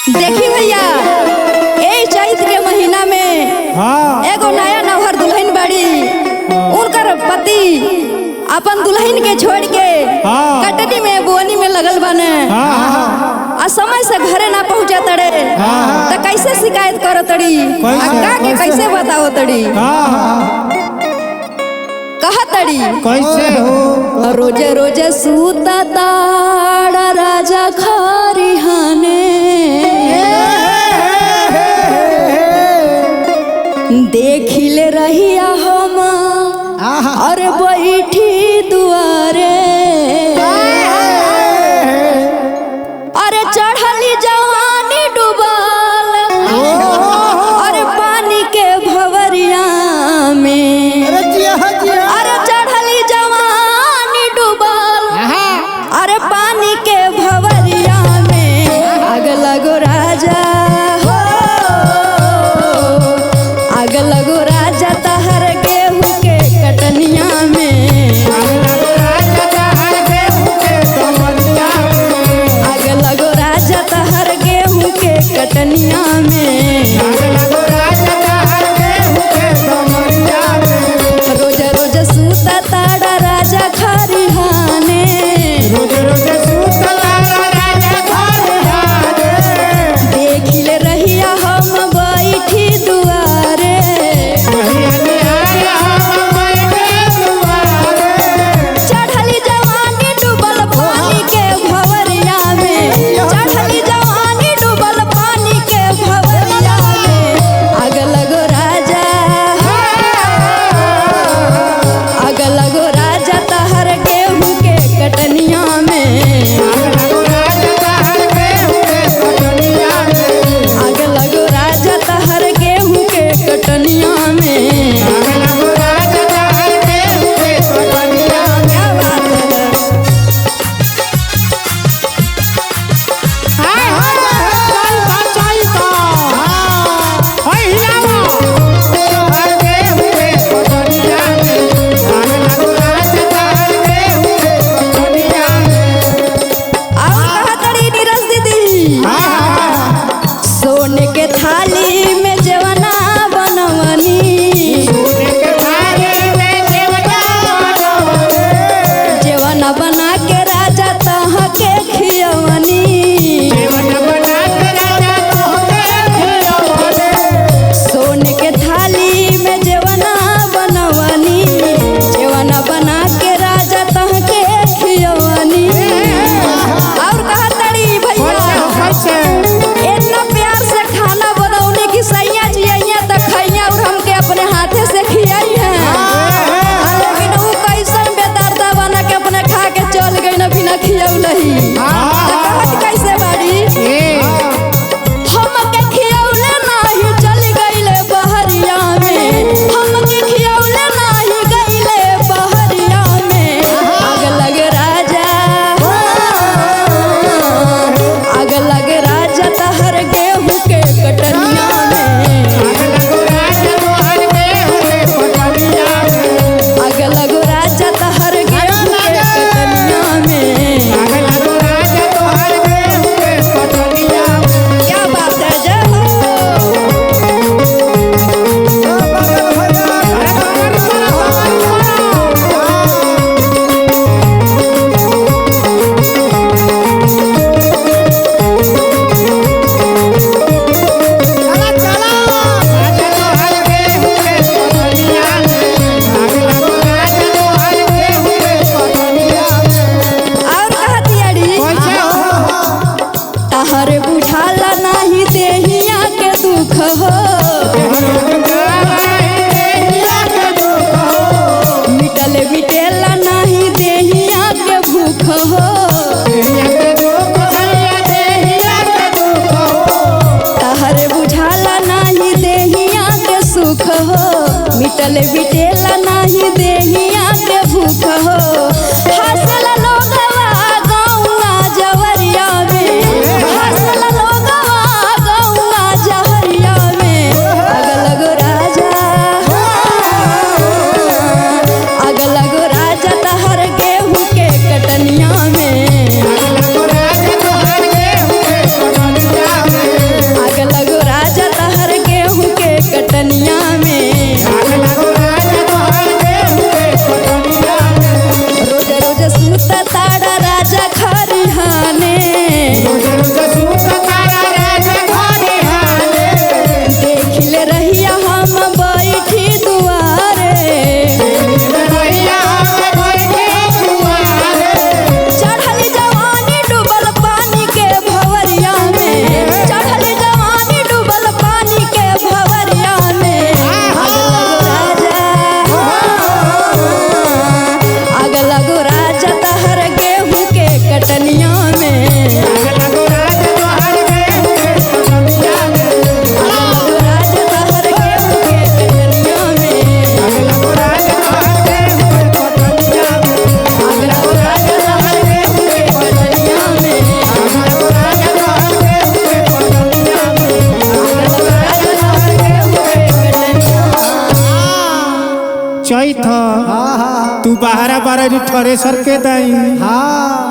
देखी भैया ए चैत के महीना में एगो नया नौहर दुल्हन बड़ी उनकर पति अपन दुल्हन के छोड़ के कटनी में बोनी में लगल बने आ समय से घरे ना पहुंचे तड़े तो कैसे शिकायत करो तड़ी अक्का के कैसे बताओ तड़ी कहा तड़ी कैसे हो रोजे रोजे सूता ताड़ा राजा खरिहाने देखिले रहिया हम और बैठी दुआरे अरे चढ़ली जवानी डूबल और पानी के भवरिया में अरे चढ़ली जवानी डूबल अरे पानी के भवरिया में आग लगो राजा आग लगो राजा तहर गेहूं के कटनिया में आग लगो राजा तहर गेहूं के कटनिया में रोज रोज सूता ताड़ा राजा खरिहाने देखिले रहिया हम बैठी दुआरे चढ़ली जवानी डूबल पानी के भवरिया में चढ़ली जवानी डूबल पानी के भवरिया में आग लगो राजा आग लगो राजा तहर गेहूं के कटनिया में आग लगो राजा तहर गेहूं के कटनिया में क्या बात है और कहा तड़ी नीरज दीदी सोने के थाली में जवना बनवनी जवना बना के राजा तह के खियवनी सोने के थाली में जवना बनवनी जवना बना के राजा तह के खियवनी और कहा तड़ी भैया इतना प्यार से खाना बनौने की सैया जी अइया त खैया और हमके अपने हाथे से खियाई है लेकिन वो कैसन बेदर्दा बना के अपने खा के चल गई न बिना खियौलही कैसे बाड़ी हमके खियौले नाही चल गईले बहरिया में हमके खियौले नाही गईले बहरिया में आग लगे राजा आग लगे राजा तहर गेहूं के कटनिया में आग लगो राजा तहर गेहूं के कटनिया में क्या बात है जय और कहती अड़ी तहरे बुझाला नाही देहिया के दुख हो मिटल मिटेला नाही देहिया के भूख हो तहरे बुझाला नाही देहिया के सुख हो मिटल मिटेला नाही देहिया के भूख हो हंसला लोगवा गौआ जवरिया में हंसला लोगवा गौआ जवरिया में आग लगो राजा आग लगो राजा तहर गेहूं के कटनिया में चैत हाँ हाँ तू बाहरा बारा जो थ्रेसर के दाई हाँ